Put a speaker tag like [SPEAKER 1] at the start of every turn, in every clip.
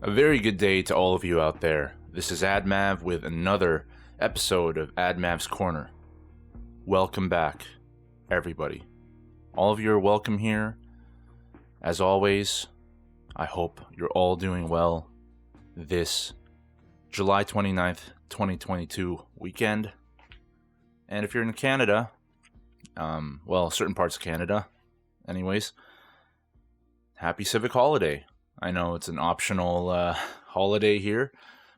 [SPEAKER 1] A very good day to all of you out there. This is admav with another episode of admav's Corner. Welcome back, everybody. All of you are welcome here. As always, I hope you're all doing well this July 29th, 2022 weekend. And if you're in Canada, certain parts of Canada, anyways, happy civic holiday. I know it's an optional holiday here,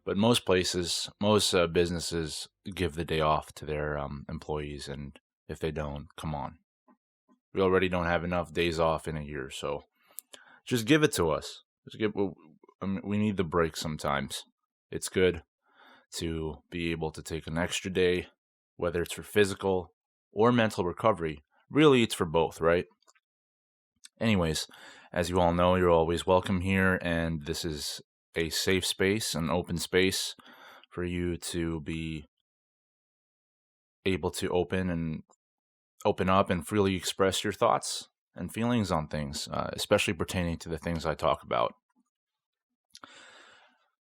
[SPEAKER 1] but most places, most businesses give the day off to their employees, and if they don't, come on. We already don't have enough days off in a year, so just give it to us. We need the break sometimes. It's good to be able to take an extra day, whether it's for physical or mental recovery. Really, it's for both, right? Anyways, as you all know, you're always welcome here, and this is a safe space, an open space for you to be able to open up and freely express your thoughts and feelings on things, especially pertaining to the things I talk about.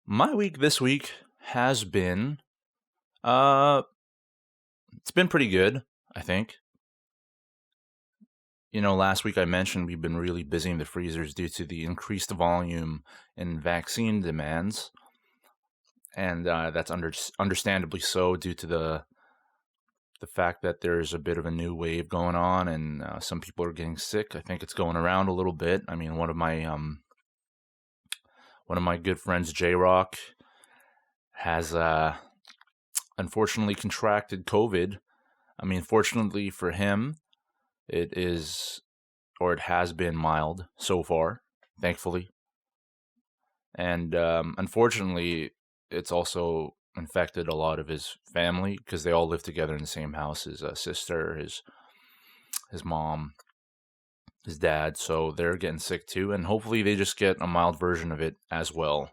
[SPEAKER 1] My week this week has been, it's been pretty good, I think. You know, last week I mentioned we've been really busy in the freezers due to the increased volume in vaccine demands. And that's understandably so due to the fact that there's a bit of a new wave going on and some people are getting sick. I think it's going around a little bit. I mean, one of my good friends, J-Rock, has unfortunately contracted COVID. I mean, fortunately for him, it has been mild so far, thankfully. And unfortunately, it's also infected a lot of his family because they all live together in the same house. His sister, his mom, his dad. So they're getting sick too. And hopefully they just get a mild version of it as well.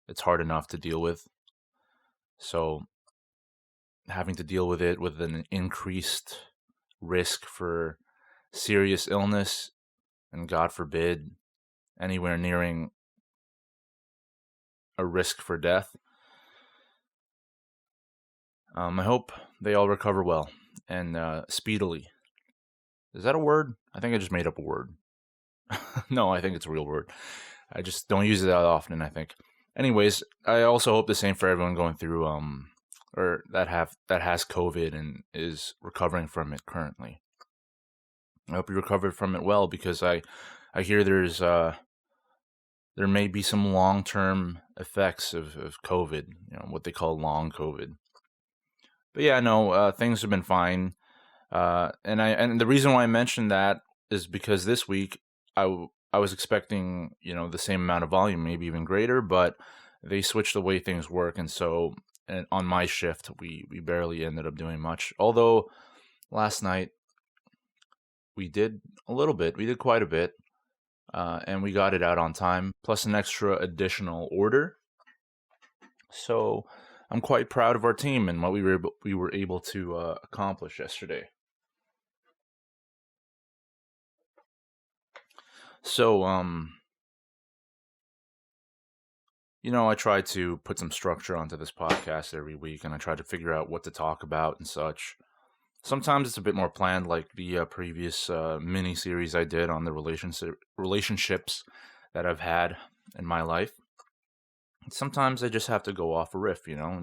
[SPEAKER 1] It's hard enough to deal with. So having to deal with it with an increased risk for serious illness, and God forbid, anywhere nearing a risk for death. I hope they all recover well and speedily. Is that a word? I think I just made up a word. No, I think it's a real word. I just don't use it that often, I think. Anyways, I also hope the same for everyone going through or that has COVID and is recovering from it currently. I hope you recovered from it well, because I hear there may be some long-term effects of COVID, you know, what they call long COVID. But yeah, no, things have been fine. And the reason why I mentioned that is because this week I was expecting, you know, the same amount of volume, maybe even greater, but they switched the way things work, and so on my shift we barely ended up doing much. Although last night we did a little bit, we did quite a bit, and we got it out on time, plus an extra additional order. So I'm quite proud of our team and what we were able to accomplish yesterday. So, you know, I try to put some structure onto this podcast every week, and I try to figure out what to talk about and such. Sometimes it's a bit more planned, like the previous mini-series I did on the relationships that I've had in my life. Sometimes I just have to go off a riff, you know,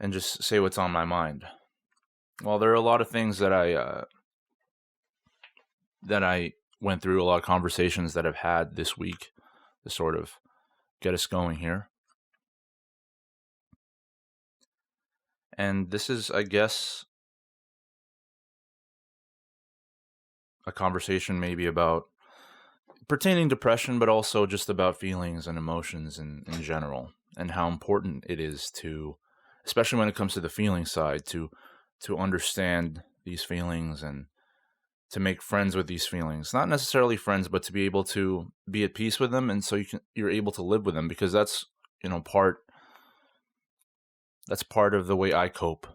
[SPEAKER 1] and just say what's on my mind. Well, there are a lot of things that I went through, a lot of conversations that I've had this week to sort of get us going here. And this is, I guess, a conversation maybe about pertaining depression, but also just about feelings and emotions in general, and how important it is to, especially when it comes to the feeling side, to understand these feelings and to make friends with these feelings. Not necessarily friends, but to be able to be at peace with them, and so you're able to live with them, because that's, you know, part of the way I cope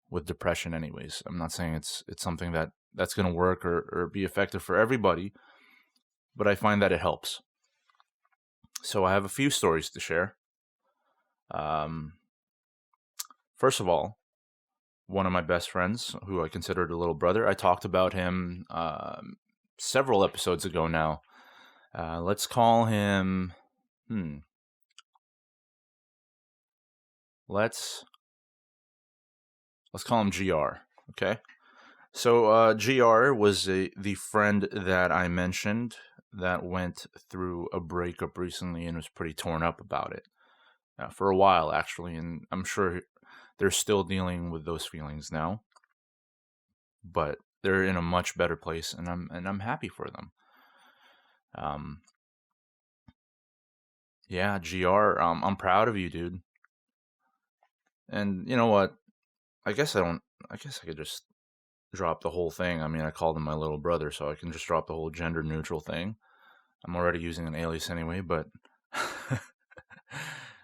[SPEAKER 1] with depression anyways. I'm not saying it's something that's going to work or be effective for everybody, but I find that it helps. So I have a few stories to share. First of all, one of my best friends, who I considered a little brother, I talked about him several episodes ago now. Let's call him. Let's call him GR. Okay. So GR was the friend that I mentioned that went through a breakup recently and was pretty torn up about it for a while, actually, and I'm sure they're still dealing with those feelings now, but they're in a much better place, and I'm happy for them. Yeah, GR, I'm proud of you, dude. And you know what? I guess I could just drop the whole thing. I mean, I called him my little brother, so I can just drop the whole gender neutral thing. I'm already using an alias anyway, but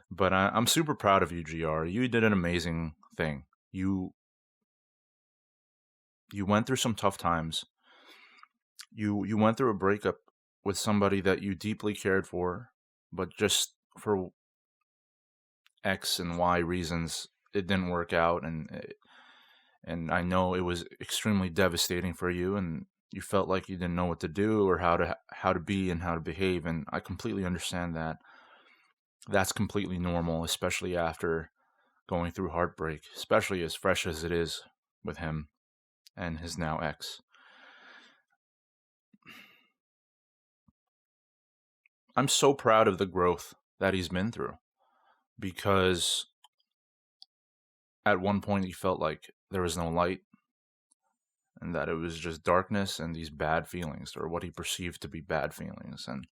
[SPEAKER 1] but I'm super proud of you, GR. You did an amazing thing. You went through some tough times. You went through a breakup with somebody that you deeply cared for, but just for X and Y reasons, it didn't work out, and I know it was extremely devastating for you, and you felt like you didn't know what to do or how to be and how to behave, and I completely understand that. That's completely normal, especially after going through heartbreak, especially as fresh as it is with him and his now ex. I'm so proud of the growth that he's been through, because at one point he felt like there was no light and that it was just darkness and these bad feelings, or what he perceived to be bad feelings. And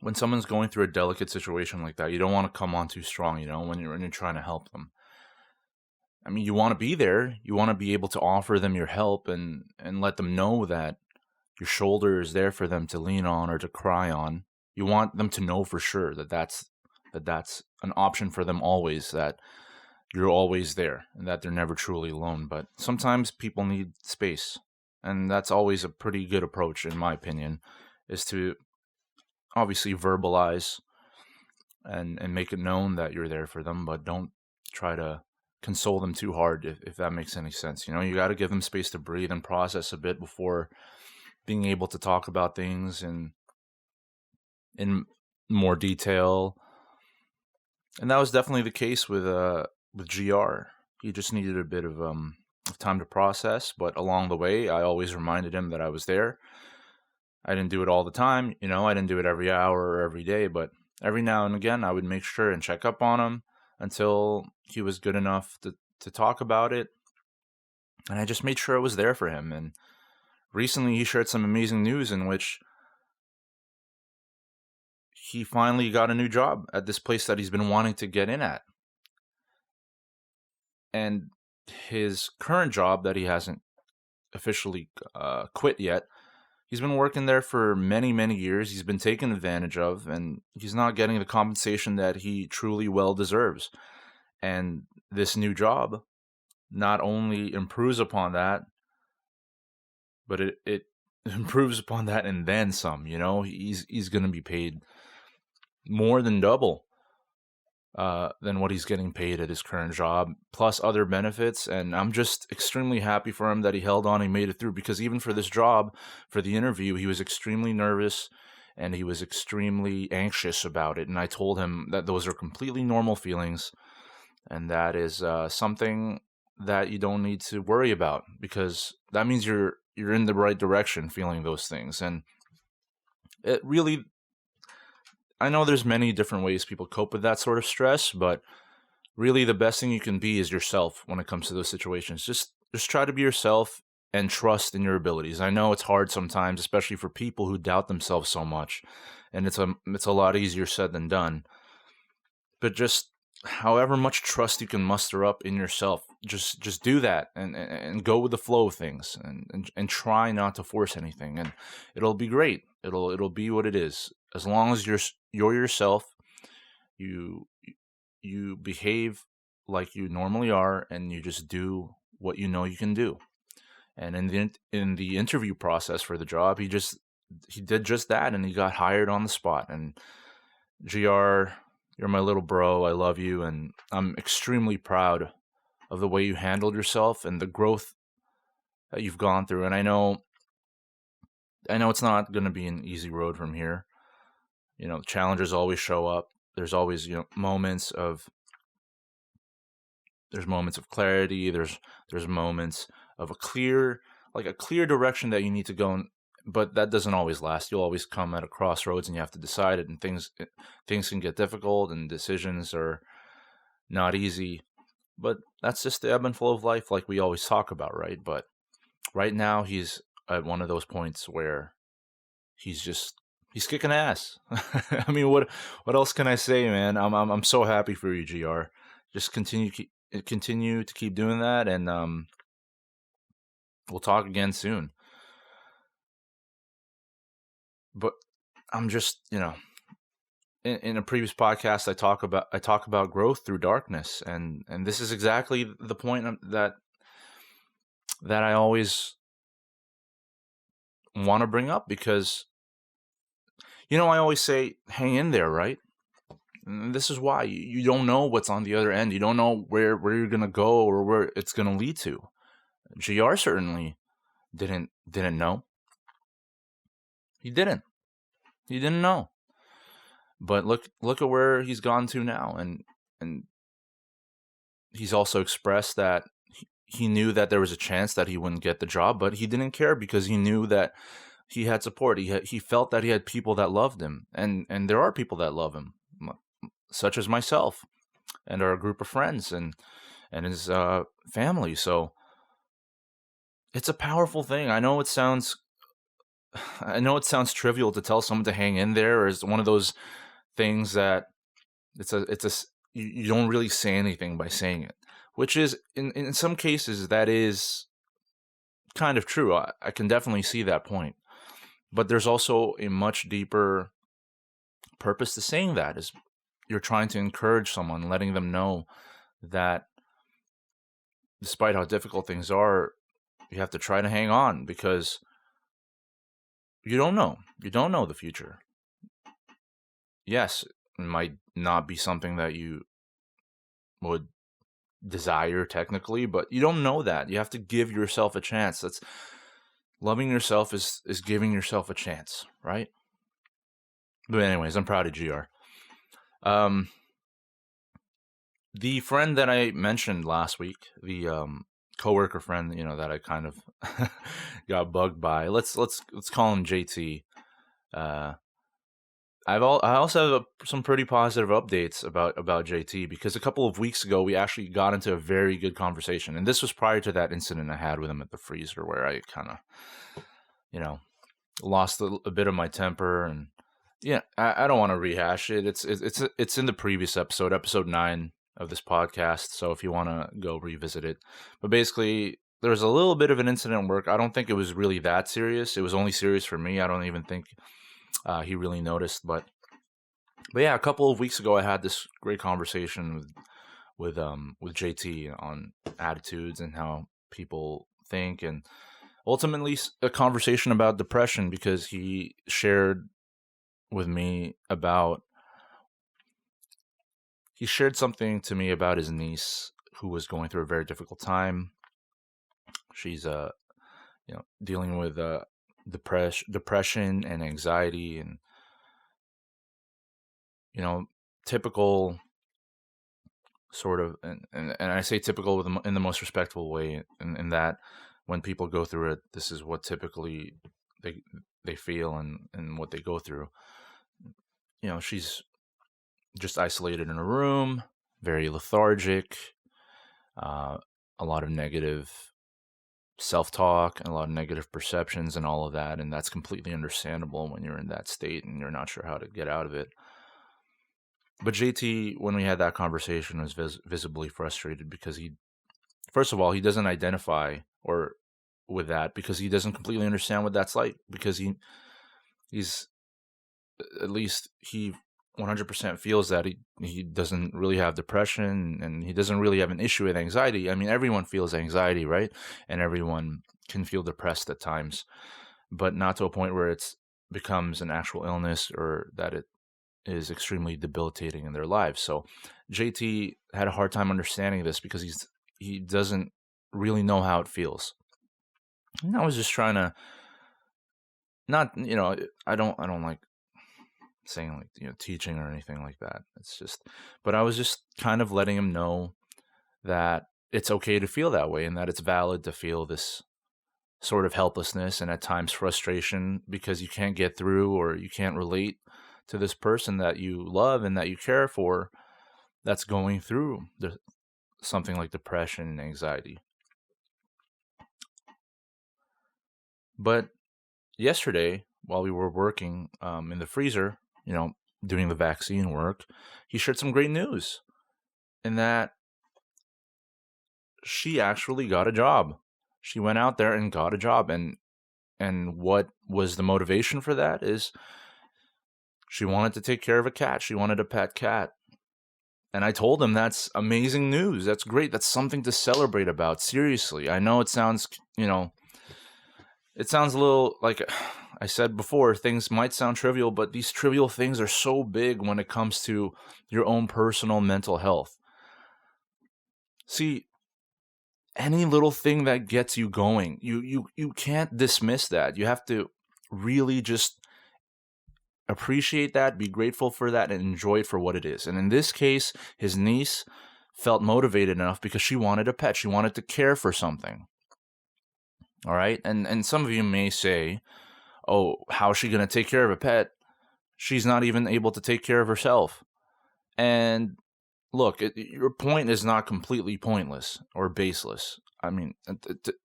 [SPEAKER 1] when someone's going through a delicate situation like that, you don't want to come on too strong, when you're trying to help them. I mean, you want to be there. You want to be able to offer them your help and let them know that your shoulder is there for them to lean on or to cry on. You want them to know for sure that that's an option for them always, that you're always there and that they're never truly alone. But sometimes people need space, and that's always a pretty good approach, in my opinion, is to obviously verbalize and make it known that you're there for them, but don't try to console them too hard, if that makes any sense. You got to give them space to breathe and process a bit before being able to talk about things in more detail. And that was definitely the case with GR. He just needed a bit of time to process, but along the way, I always reminded him that I was there. I didn't do it all the time, I didn't do it every hour or every day, but every now and again, I would make sure and check up on him until he was good enough to talk about it. And I just made sure I was there for him. And recently he shared some amazing news in which he finally got a new job at this place that he's been wanting to get in at. And his current job that he hasn't officially quit yet, he's been working there for many, many years. He's been taken advantage of, and he's not getting the compensation that he truly well deserves. And this new job not only improves upon that, but it improves upon that and then some. He's going to be paid more than double than what he's getting paid at his current job, plus other benefits. And I'm just extremely happy for him that he held on and made it through, because even for this job, for the interview, he was extremely nervous and he was extremely anxious about it. And I told him that those are completely normal feelings, and that is something that you don't need to worry about, because that means you're in the right direction feeling those things. And it really, I know there's many different ways people cope with that sort of stress, but really the best thing you can be is yourself when it comes to those situations. Just try to be yourself and trust in your abilities. I know it's hard sometimes, especially for people who doubt themselves so much, and it's a lot easier said than done. But just however much trust you can muster up in yourself, just do that and go with the flow of things, and try not to force anything, and it'll be great. It'll be what it is. As long as you're yourself, you behave like you normally are, and you just do what you know you can do. And in the interview process for the job, he just he did just that, and he got hired on the spot. And GR, you're my little bro. I love you, and I'm extremely proud of the way you handled yourself and the growth that you've gone through. And I know it's not going to be an easy road from here. Challenges always show up. There's always, moments of clarity. There's moments of a clear direction that you need to go in, but that doesn't always last. You'll always come at a crossroads and you have to decide it, and things can get difficult and decisions are not easy, but that's just the ebb and flow of life, like we always talk about, right? But right now he's at one of those points where he's kicking ass. I mean, what else can I say, man? I'm so happy for you, GR. Just continue to keep doing that, and we'll talk again soon. But I'm just, in a previous podcast, I talk about growth through darkness, and this is exactly the point that I always want to bring up, because I always say, hang in there, right? And this is why you don't know what's on the other end. You don't know where you're gonna go or where it's gonna lead to. GR certainly didn't know. He didn't know. But look at where he's gone to now, and he's also expressed that he knew that there was a chance that he wouldn't get the job, but he didn't care because he knew that he had support. He felt that he had people that loved him, and there are people that love him, such as myself and our group of friends and his family. So it's a powerful thing. I know it sounds trivial to tell someone to hang in there, or it's one of those things that you don't really say anything by saying it, which is in some cases that is kind of true. I can definitely see that point, but there's also a much deeper purpose to saying that. Is you're trying to encourage someone, letting them know that despite how difficult things are, you have to try to hang on, because you don't know the future. Yes, it might not be something that you would desire technically, but you don't know that. You have to give yourself a chance. That's loving yourself is giving yourself a chance, right? But anyways, I'm proud of GR. The friend that I mentioned last week, the coworker friend, that I kind of got bugged by. Let's call him JT. I also have some pretty positive updates about JT, because a couple of weeks ago we actually got into a very good conversation, and this was prior to that incident I had with him at the freezer, where I kind of, lost a bit of my temper, and I don't want to rehash it. It's in the previous episode 9 of this podcast, so if you want to go revisit it. But basically, there was a little bit of an incident at work. I don't think it was really that serious. It was only serious for me. I don't even think he really noticed, but yeah, a couple of weeks ago I had this great conversation with JT on attitudes and how people think, and ultimately a conversation about depression, because he shared with me he shared something to me about his niece, who was going through a very difficult time. She's dealing with depression and anxiety, and typical sort of, and I say typical in the most respectful way, in that when people go through it, this is what typically they feel and what they go through. She's just isolated in a room, very lethargic, a lot of negative self-talk and a lot of negative perceptions and all of that, and that's completely understandable when you're in that state and you're not sure how to get out of it. But JT, when we had that conversation, was visibly frustrated, because first of all, he doesn't identify with that, because he doesn't completely understand what that's like, because he's at least he 100% feels that he doesn't really have depression, and he doesn't really have an issue with anxiety. I mean, everyone feels anxiety, right? And everyone can feel depressed at times, but not to a point where it's becomes an actual illness or that it is extremely debilitating in their lives. So JT had a hard time understanding this because he doesn't really know how it feels. And I was just trying to not, I don't like saying like, teaching or anything like that. It's just, but I was just kind of letting him know that it's okay to feel that way and that it's valid to feel this sort of helplessness and at times frustration because you can't get through or you can't relate to this person that you love and that you care for that's going through something like depression and anxiety. But yesterday, while we were working in the freezer, doing the vaccine work, he shared some great news in that she actually got a job. She went out there and got a job. And what was the motivation for that is she wanted to take care of a cat. She wanted a pet cat. And I told him that's amazing news. That's great. That's something to celebrate about. Seriously. I know it sounds, it sounds a little like I said before, things might sound trivial, but these trivial things are so big when it comes to your own personal mental health. See, any little thing that gets you going, you can't dismiss that. You have to really just appreciate that, be grateful for that, and enjoy it for what it is. And in this case, his niece felt motivated enough because she wanted a pet. She wanted to care for something. All right? And some of you may say, oh, how is she going to take care of a pet? She's not even able to take care of herself. And look, your point is not completely pointless or baseless. I mean,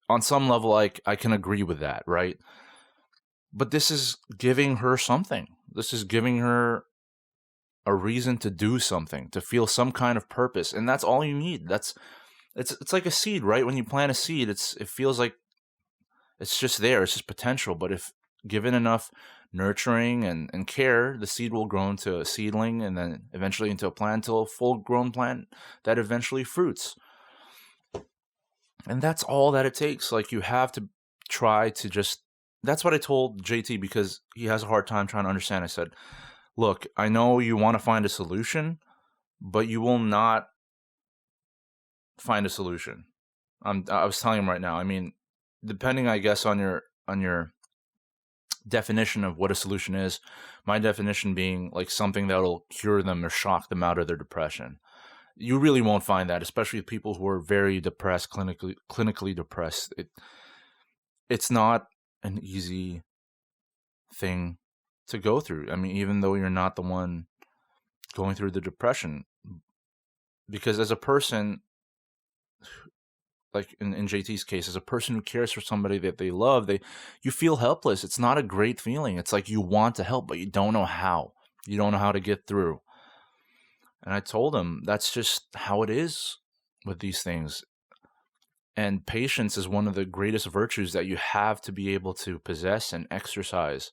[SPEAKER 1] on some level, I can agree with that, right? But this is giving her something. This is giving her a reason to do something, to feel some kind of purpose, and that's all you need. It's like a seed, right? When you plant a seed, it feels like it's just there. It's just potential, but if given enough nurturing and care, the seed will grow into a seedling and then eventually into a plant until a full-grown plant that eventually fruits. And that's all that it takes. Like, you have to try to just... That's what I told JT because he has a hard time trying to understand. I said, look, I know you want to find a solution, but you will not find a solution. I was telling him right now. I mean, depending, I guess, on your definition of what a solution is, my definition being like something that'll cure them or shock them out of their depression. You really won't find that, especially with people who are very depressed, clinically depressed. It's not an easy thing to go through. I mean, even though you're not the one going through the depression, because as a person, like in JT's case, as a person who cares for somebody that they love, you feel helpless. It's not a great feeling. It's like you want to help, but you don't know how. You don't know how to get through. And I told him that's just how it is with these things. And patience is one of the greatest virtues that you have to be able to possess and exercise,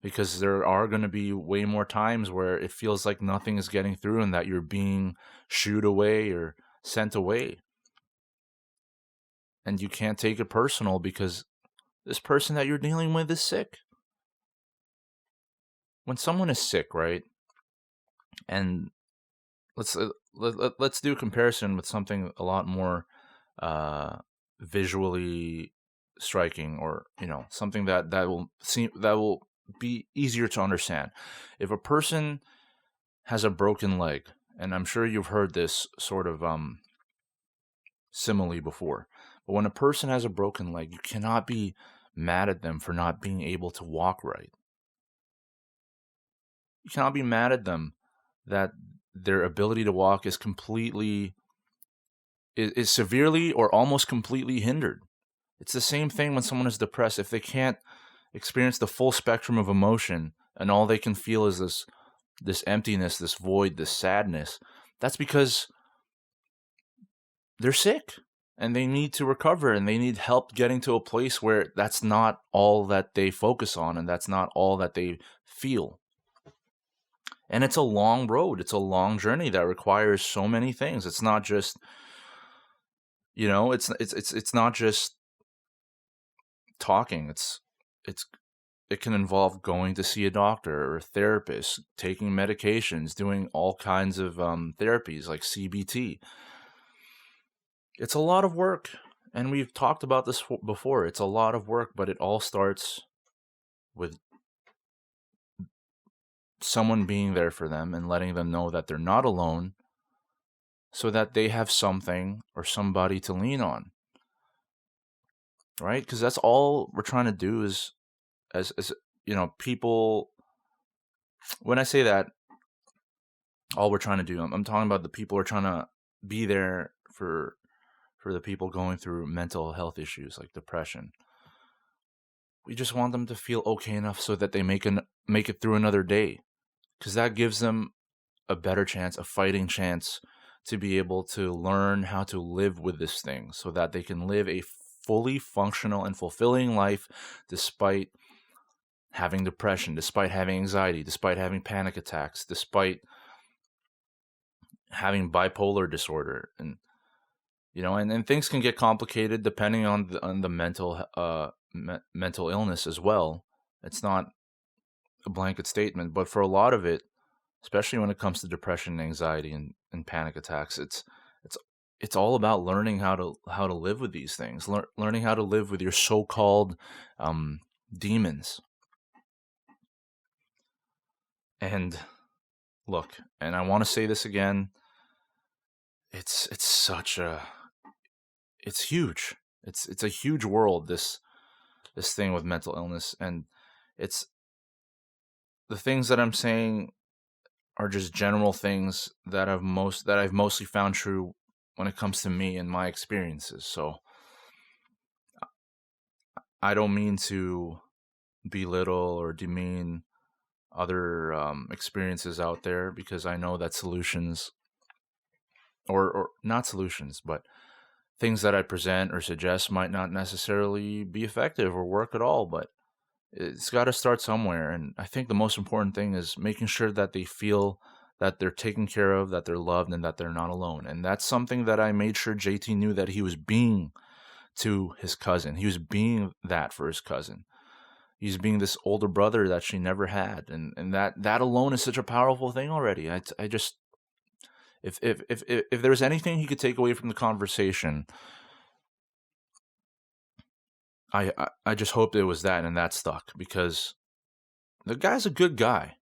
[SPEAKER 1] because there are going to be way more times where it feels like nothing is getting through and that you're being shooed away or sent away. And you can't take it personal because this person that you're dealing with is sick. When someone is sick, right? And let's do a comparison with something a lot more visually striking, or something that will be easier to understand. If a person has a broken leg, and I'm sure you've heard this sort of simile before, but when a person has a broken leg, you cannot be mad at them for not being able to walk right. You cannot be mad at them that their ability to walk is severely or almost completely hindered. It's the same thing when someone is depressed. If they can't experience the full spectrum of emotion and all they can feel is this emptiness, this void, this sadness, that's because they're sick and they need to recover and they need help getting to a place where that's not all that they focus on and that's not all that they feel. And it's a long road. It's a long journey that requires so many things. It's not just, it's not just talking. It's it can involve going to see a doctor or a therapist, taking medications, doing all kinds of therapies like CBT. It's a lot of work, and we've talked about this before. It's a lot of work, but it all starts with someone being there for them and letting them know that they're not alone, so that they have something or somebody to lean on, right? Because that's all we're trying to do is, as people. When I say that, all we're trying to do, I'm talking about the people who are trying to be there for the people going through mental health issues like depression. We just want them to feel okay enough so that they make it through another day, because that gives them a better chance, a fighting chance, to be able to learn how to live with this thing so that they can live a fully functional and fulfilling life despite having depression, despite having anxiety, despite having panic attacks, despite having bipolar disorder. And and things can get complicated depending on the mental illness as well. It's not a blanket statement, but for a lot of it, especially when it comes to depression, anxiety, and panic attacks, it's all about learning how to live with these things, learning how to live with your so-called demons. And look, and I want to say this again, it's huge. It's a huge world, this thing with mental illness, and it's the things that I'm saying are just general things that I've mostly found true when it comes to me and my experiences. So I don't mean to belittle or demean other experiences out there, because I know that solutions, or not solutions, but things that I present or suggest might not necessarily be effective or work at all, but it's got to start somewhere. And I think the most important thing is making sure that they feel that they're taken care of, that they're loved, and that they're not alone. And that's something that I made sure JT knew that he was being to his cousin. He was being that for his cousin. He's being this older brother that she never had. And that alone is such a powerful thing already. I just, if there's anything he could take away from the conversation, I just hoped it was that, and that stuck, because the guy's a good guy.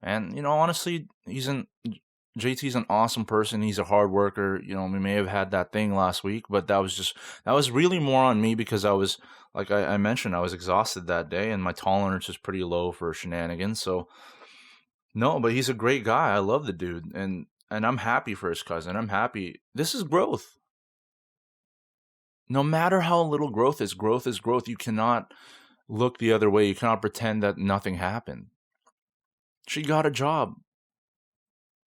[SPEAKER 1] And, honestly, JT's an awesome person. He's a hard worker. We may have had that thing last week, but that was really more on me, because I was, like I mentioned, I was exhausted that day, and my tolerance is pretty low for shenanigans. So, no, but he's a great guy. I love the dude, and I'm happy for his cousin. I'm happy. This is growth. No matter how little growth is growth. You cannot look the other way. You cannot pretend that nothing happened. She got a job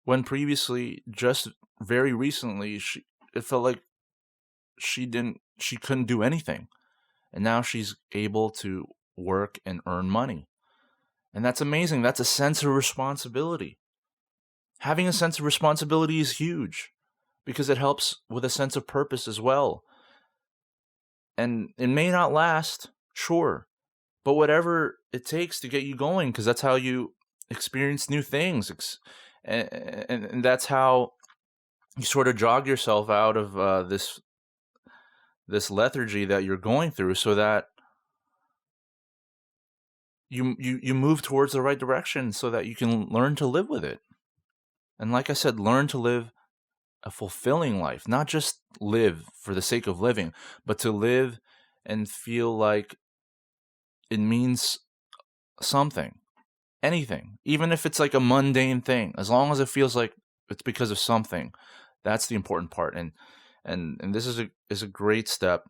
[SPEAKER 1] when previously, just very recently, it felt like she couldn't do anything. And now she's able to work and earn money. And that's amazing. That's a sense of responsibility. Having a sense of responsibility is huge, because it helps with a sense of purpose as well. And it may not last, sure, but whatever it takes to get you going, because that's how you experience new things. And that's how you sort of jog yourself out of this lethargy that you're going through, so that you move towards the right direction, so that you can learn to live with it. And like I said, learn to live a fulfilling life, not just live for the sake of living, but to live and feel like it means something, anything, even if it's like a mundane thing, as long as it feels like it's because of something. That's the important part. And this is a great step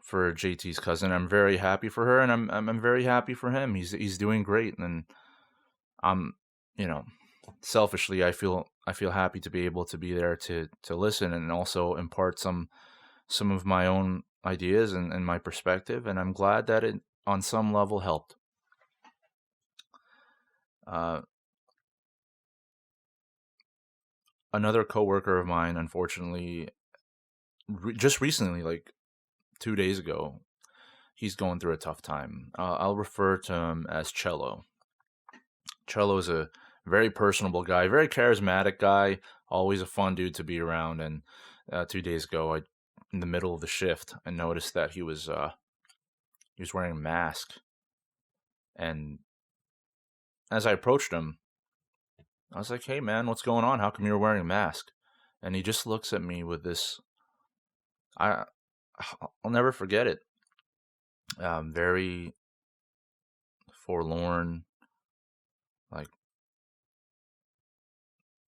[SPEAKER 1] for JT's cousin. I'm very happy for her, and I'm very happy for him. He's doing great, and I'm, selfishly, I feel happy to be able to be there to listen, and also impart some of my own ideas and my perspective, and I'm glad that it on some level helped. Another coworker of mine, unfortunately, just recently, like 2 days ago, he's going through a tough time. I'll refer to him as Cello. Cello is a very personable guy, very charismatic guy, always a fun dude to be around. And 2 days ago, in the middle of the shift, I noticed that he was wearing a mask. And as I approached him, I was like, "Hey, man, what's going on? How come you're wearing a mask?" And he just looks at me with this. I I'll never forget it. Very forlorn, like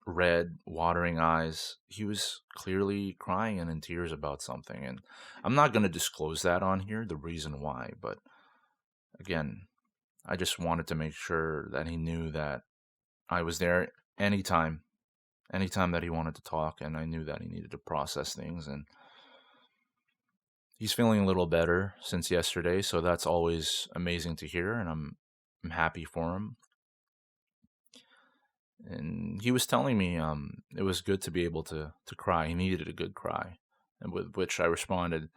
[SPEAKER 1] red, watering eyes. He was clearly crying and in tears about something. And I'm not going to disclose that on here, the reason why. But again, I just wanted to make sure that he knew that I was there anytime, anytime that he wanted to talk. And I knew that he needed to process things. And he's feeling a little better since yesterday. So that's always amazing to hear. And I'm happy for him. And he was telling me it was good to be able to cry. He needed a good cry, and with which I responded,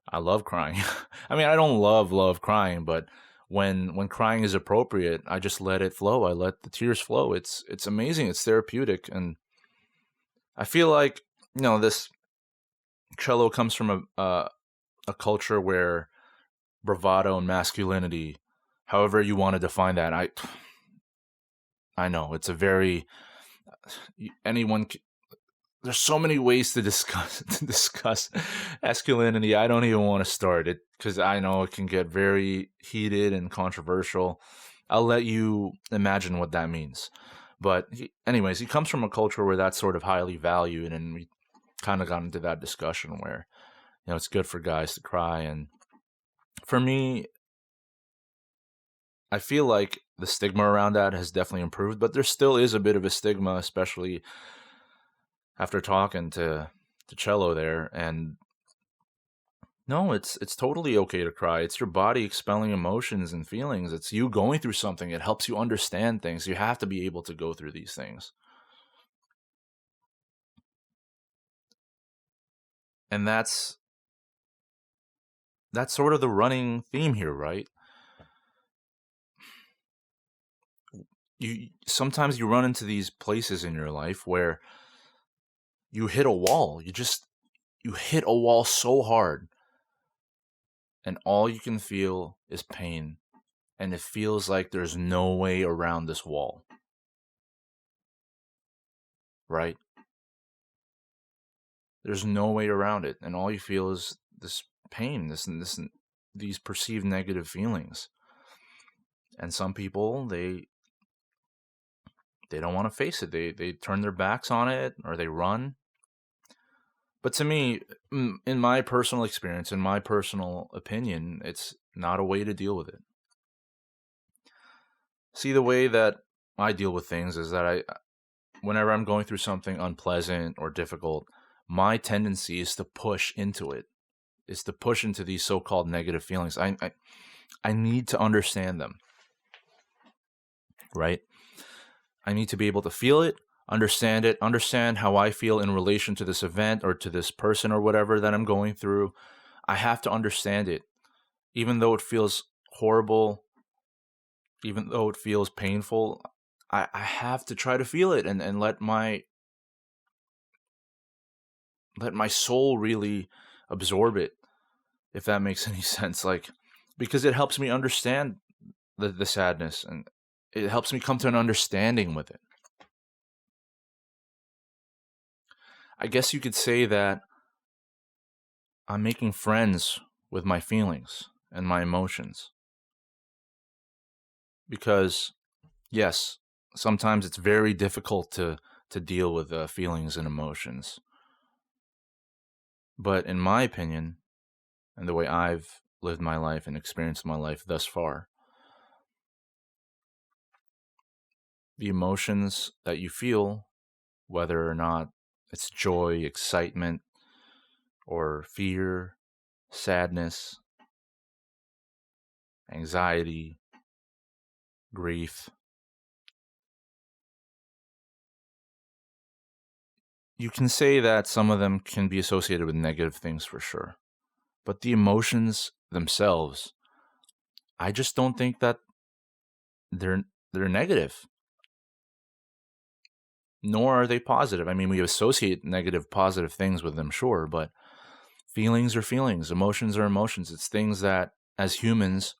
[SPEAKER 1] "I love crying." I mean, I don't love crying, but when crying is appropriate, I just let it flow. I let the tears flow. It's amazing. It's therapeutic, and I feel like this Cello comes from a culture where bravado and masculinity, however you want to define that, I know it's a very anyone. There's so many ways to discuss masculinity. I don't even want to start it because I know it can get very heated and controversial. I'll let you imagine what that means. But anyways, he comes from a culture where that's sort of highly valued, and we kind of got into that discussion where it's good for guys to cry, and for me, I feel like the stigma around that has definitely improved, but there still is a bit of a stigma, especially after talking to Cello there. And no, it's totally okay to cry. It's your body expelling emotions and feelings. It's you going through something. It helps you understand things. You have to be able to go through these things. And that's sort of the running theme here, right? Sometimes you run into these places in your life where you hit a wall. You hit a wall so hard, and all you can feel is pain, and it feels like there's no way around this wall, right? There's no way around it, and all you feel is this pain, these perceived negative feelings. And some people, they don't want to face it. They turn their backs on it, or they run. But to me, in my personal experience, in my personal opinion, it's not a way to deal with it. See, the way that I deal with things is that whenever I'm going through something unpleasant or difficult, my tendency is to push into it, is to push into these so-called negative feelings. I need to understand them, right? I need to be able to feel it, understand how I feel in relation to this event or to this person or whatever that I'm going through. I have to understand it, even though it feels horrible, even though it feels painful. I have to try to feel it and let my soul really absorb it, if that makes any sense. Like, because it helps me understand the sadness, and it helps me come to an understanding with it. I guess you could say that I'm making friends with my feelings and my emotions. Because, yes, sometimes it's very difficult to deal with feelings and emotions. But in my opinion, and the way I've lived my life and experienced my life thus far, the emotions that you feel, whether or not it's joy, excitement, or fear, sadness, anxiety, grief, you can say that some of them can be associated with negative things for sure. But the emotions themselves I just don't think that they're negative, nor are they positive. I mean, we associate negative, positive things with them, sure, but feelings are feelings, emotions are emotions. It's things that, as humans,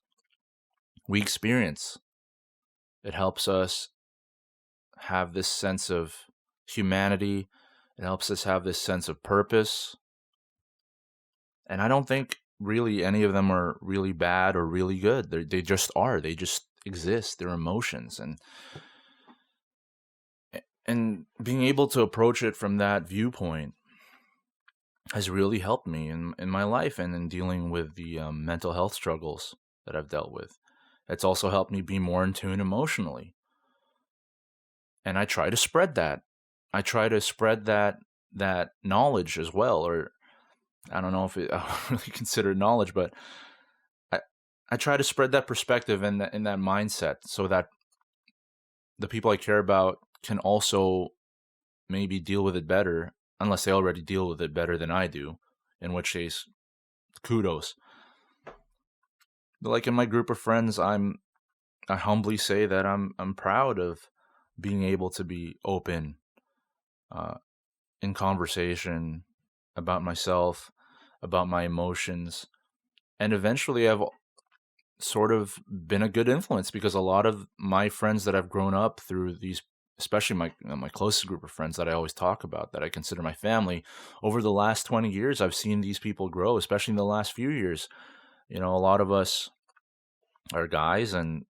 [SPEAKER 1] we experience. It helps us have this sense of humanity. It helps us have this sense of purpose. And I don't think really any of them are really bad or really good. They just are. They just exist. They're emotions. And being able to approach it from that viewpoint has really helped me in my life and in dealing with the mental health struggles that I've dealt with. It's also helped me be more in tune emotionally. And I try to spread that. I try to spread that knowledge as well, or I don't know if I really consider it knowledge, but I try to spread that perspective and that mindset so that the people I care about can also maybe deal with it better, unless they already deal with it better than I do, in which case, kudos. But like in my group of friends, I humbly say that I'm proud of being able to be open in conversation about myself, about my emotions, and eventually I've sort of been a good influence because a lot of my friends that I've grown up through these, especially my closest group of friends that I always talk about, that I consider my family, over the last 20 years, I've seen these people grow, especially in the last few years. A lot of us are guys, and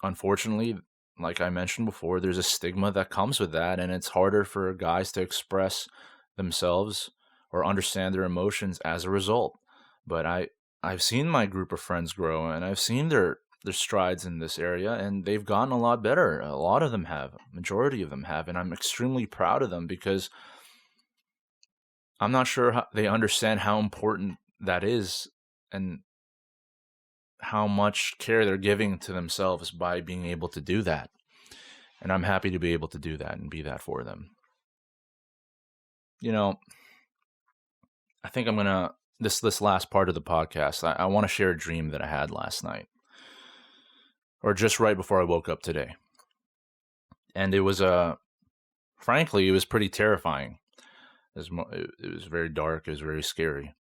[SPEAKER 1] unfortunately, like I mentioned before, there's a stigma that comes with that, and it's harder for guys to express themselves or understand their emotions as a result. But I've seen my group of friends grow, and I've seen their strides in this area, and they've gotten a lot better. A lot of them have, majority of them have, and I'm extremely proud of them because I'm not sure how they understand how important that is and how much care they're giving to themselves by being able to do that. And I'm happy to be able to do that and be that for them. I think I'm going to, this last part of the podcast, I want to share a dream that I had last night, or just right before I woke up today. And it was, frankly, it was pretty terrifying. It was very dark. It was very scary.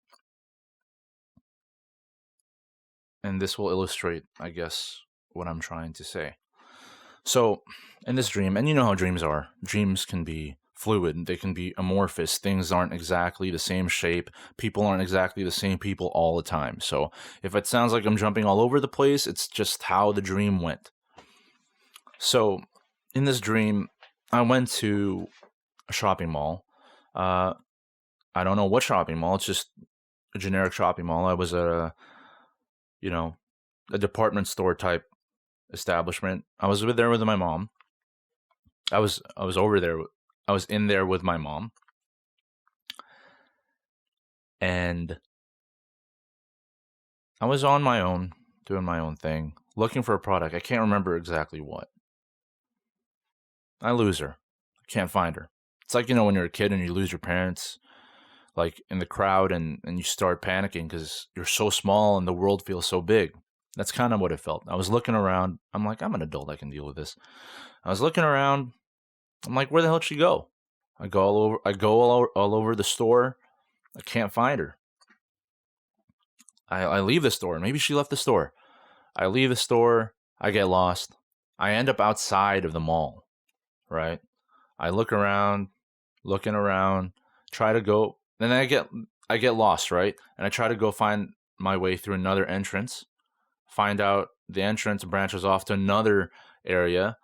[SPEAKER 1] And this will illustrate, I guess, what I'm trying to say. So, in this dream, and you know how dreams are, dreams can be fluid, they can be amorphous, things aren't exactly the same shape, people aren't exactly the same people all the time. So, if it sounds like I'm jumping all over the place, it's just how the dream went. So, in this dream, I went to a shopping mall. I don't know what shopping mall, it's just a generic shopping mall. I was at a department store type establishment. I was there with my mom. I was over there. I was in there with my mom. And I was on my own, doing my own thing, looking for a product. I can't remember exactly what. I lose her. I can't find her. It's like, when you're a kid and you lose your parents, like in the crowd, and you start panicking because you're so small and the world feels so big. That's kind of what it felt. I was looking around. I'm like, I'm an adult. I can deal with this. I was looking around. I'm like, where the hell did she go? I go all over the store. I can't find her. I leave the store. Maybe she left the store. I leave the store. I get lost. I end up outside of the mall, right? I look around, looking around, try to go. Then I get lost, right? And I try to go find my way through another entrance. Find out the entrance branches off to another area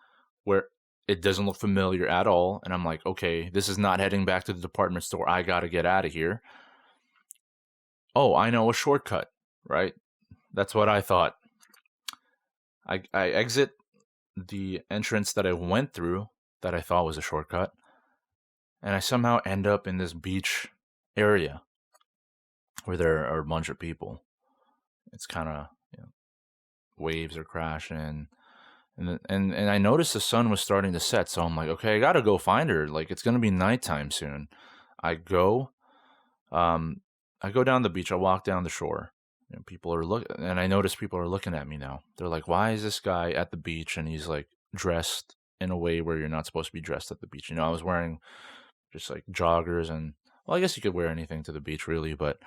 [SPEAKER 1] where it doesn't look familiar at all. And I'm like, okay, this is not heading back to the department store. I got to get out of here. Oh, I know a shortcut, right? That's what I thought. I exit the entrance that I went through that I thought was a shortcut. And I somehow end up in this beach area where there are a bunch of people. It's kind of, waves are crashing. And I noticed the sun was starting to set, so I'm like, okay, I gotta go find her. Like, it's gonna be nighttime soon. I go down the beach. I walk down the shore. people are looking, and I notice people are looking at me now. They're like, why is this guy at the beach and he's like dressed in a way where you're not supposed to be dressed at the beach? I was wearing just like joggers, and well, I guess you could wear anything to the beach really, but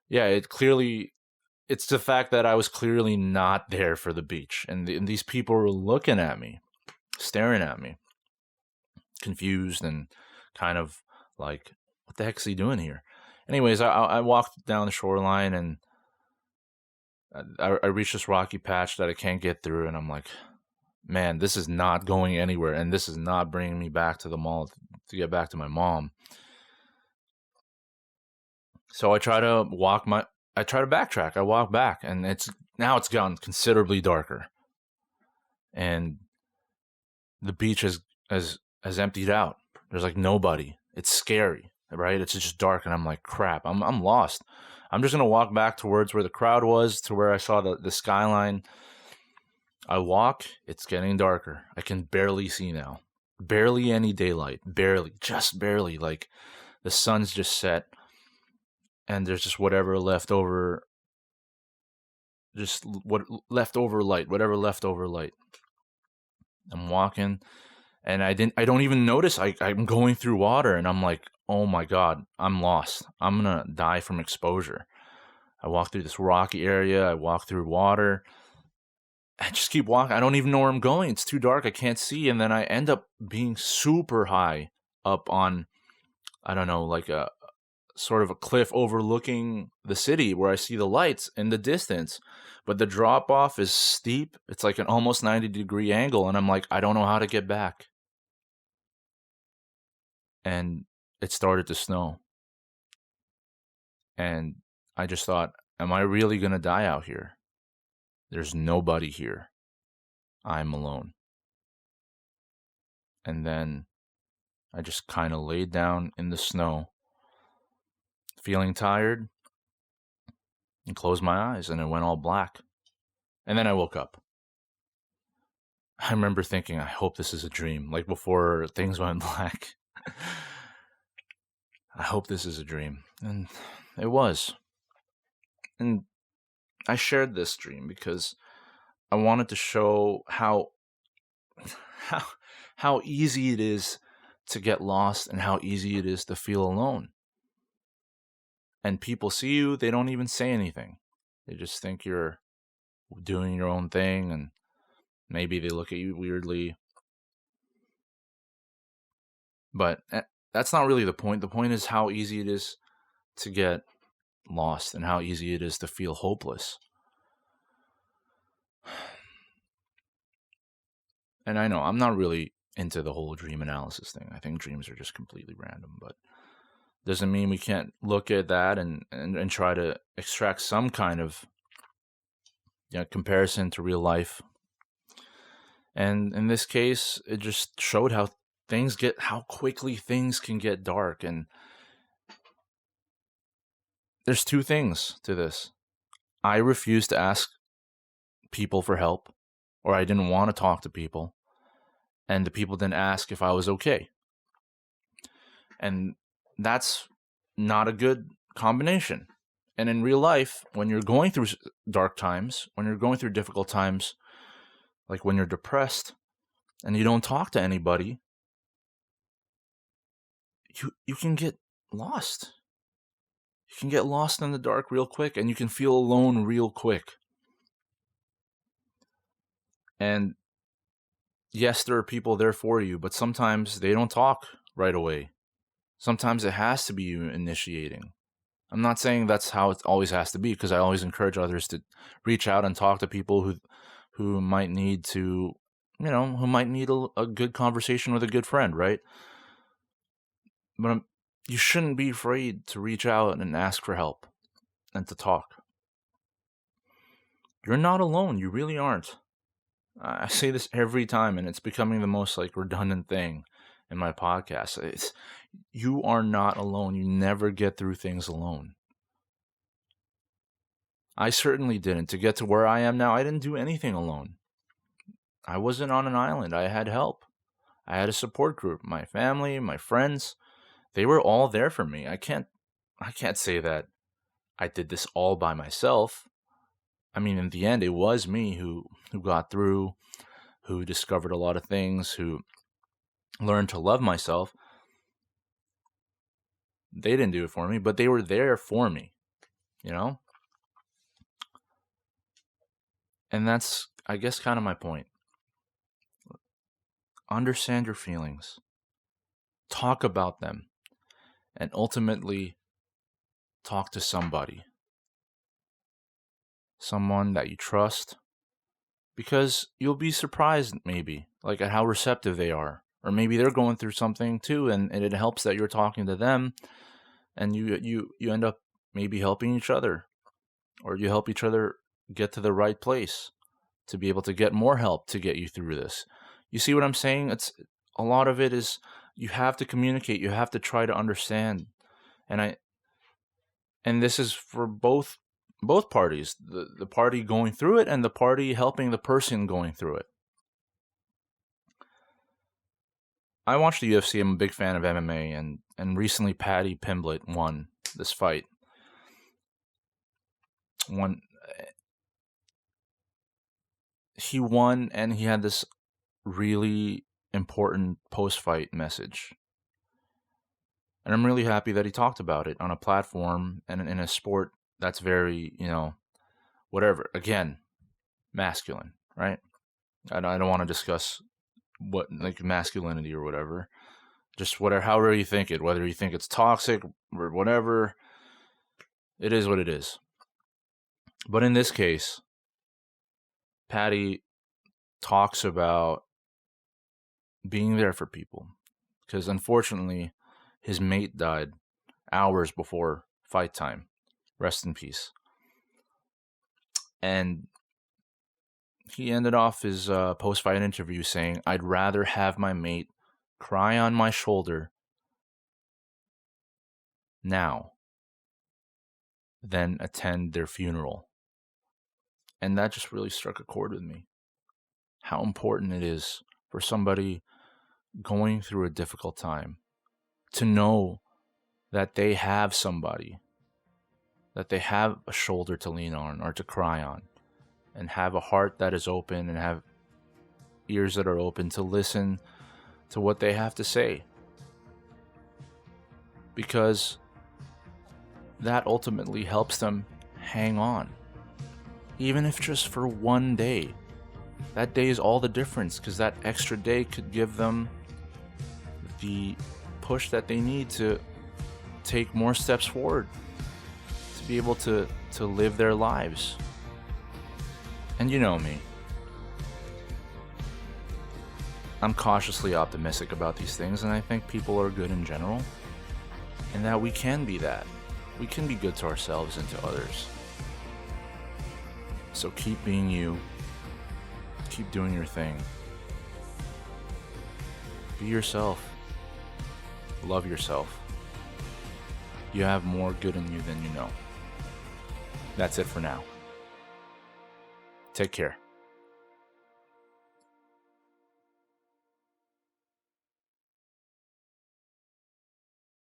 [SPEAKER 1] yeah, it's the fact that I was clearly not there for the beach, and these people were looking at me, staring at me, confused and kind of like, what the heck's he doing here? Anyways, I walked down the shoreline, and I reached this rocky patch that I can't get through, and I'm like, man, this is not going anywhere, and this is not bringing me back to the mall to get back to my mom. So I try to backtrack. I walk back, and it's gotten considerably darker, and the beach has emptied out. There's like nobody. It's scary, right? It's just dark, and I'm like, crap, I'm lost. I'm just gonna walk back towards where the crowd was, to where I saw the skyline. I walk, it's getting darker. I can barely see now. Barely any daylight. Barely, just barely. Like, the sun's just set, and there's just whatever leftover light. I'm walking, and I don't even notice I'm going through water, and I'm like, oh my God, I'm lost. I'm gonna die from exposure. I walk through this rocky area, I walk through water, I just keep walking. I don't even know where I'm going. It's too dark, I can't see, and then I end up being super high up on, I don't know, like a sort of a cliff overlooking the city, where I see the lights in the distance, but the drop off is steep. It's like an almost 90-degree angle, and I'm like, I don't know how to get back. And it started to snow, and I just thought, am I really gonna die out here? There's nobody here. I'm alone. And then I just kind of laid down in the snow, feeling tired, and closed my eyes, and it went all black. And then I woke up. I remember thinking, I hope this is a dream. Like, before things went black. I hope this is a dream. And it was. And I shared this dream because I wanted to show how easy it is to get lost, and how easy it is to feel alone. And people see you, they don't even say anything. They just think you're doing your own thing, and maybe they look at you weirdly. But that's not really the point. The point is how easy it is to get lost, and how easy it is to feel hopeless. And I know I'm not really into the whole dream analysis thing. I think dreams are just completely random, but doesn't mean we can't look at that and try to extract some kind of comparison to real life. And in this case, it just showed how quickly things can get dark. And there's two things to this. I refused to ask people for help, or I didn't want to talk to people, and the people didn't ask if I was okay. And that's not a good combination. And in real life, when you're going through dark times, when you're going through difficult times, like when you're depressed and you don't talk to anybody, you can get lost. You can get lost in the dark real quick, and you can feel alone real quick. And yes, there are people there for you, but sometimes they don't talk right away. Sometimes it has to be you initiating. I'm not saying that's how it always has to be, because I always encourage others to reach out and talk to people who might need to, who might need a good conversation with a good friend, right? But you shouldn't be afraid to reach out and ask for help and to talk. You're not alone. You really aren't. I say this every time, and it's becoming the most redundant thing in my podcast. You are not alone. You never get through things alone. I certainly didn't. To get to where I am now, I didn't do anything alone. I wasn't on an island. I had help. I had a support group. My family, my friends, they were all there for me. I can't say that I did this all by myself. I mean, in the end, it was me who got through, who discovered a lot of things, who learned to love myself. They didn't do it for me, but they were there for me, you know? And that's, I guess, kind of my point. Understand your feelings, talk about them, and ultimately talk to somebody. Someone that you trust, because you'll be surprised maybe, like at how receptive they are. Or maybe they're going through something too, and it helps that you're talking to them, and you end up maybe helping each other, or you help each other get to the right place to be able to get more help to get you through this. You see what I'm saying? It's a lot of it is you have to communicate, you have to try to understand. And this is for both parties, the party going through it and the party helping the person going through it. I watch the UFC. I'm a big fan of MMA, and recently Paddy Pimblett won this fight. He won, and he had this really important post-fight message. And I'm really happy that he talked about it on a platform and in a sport that's very, whatever. Again, masculine, right? I don't want to discuss what, like, masculinity or whatever. Just whatever, however you think it, whether you think it's toxic or whatever, it is what it is. But in this case, Paddy talks about being there for people, because unfortunately his mate died hours before fight time. Rest in peace. And he ended off his post-fight interview saying, "I'd rather have my mate cry on my shoulder now than attend their funeral." And that just really struck a chord with me. How important it is for somebody going through a difficult time to know that they have somebody, that they have a shoulder to lean on or to cry on, and have a heart that is open and have ears that are open to listen to what they have to say. Because that ultimately helps them hang on. Even if just for one day. That day is all the difference, because that extra day could give them the push that they need to take more steps forward, to be able to live their lives. And you know me. I'm cautiously optimistic about these things, and I think people are good in general, and that we can be that. We can be good to ourselves and to others. So keep being you. Keep doing your thing. Be yourself. Love yourself. You have more good in you than you know. That's it for now. Take care.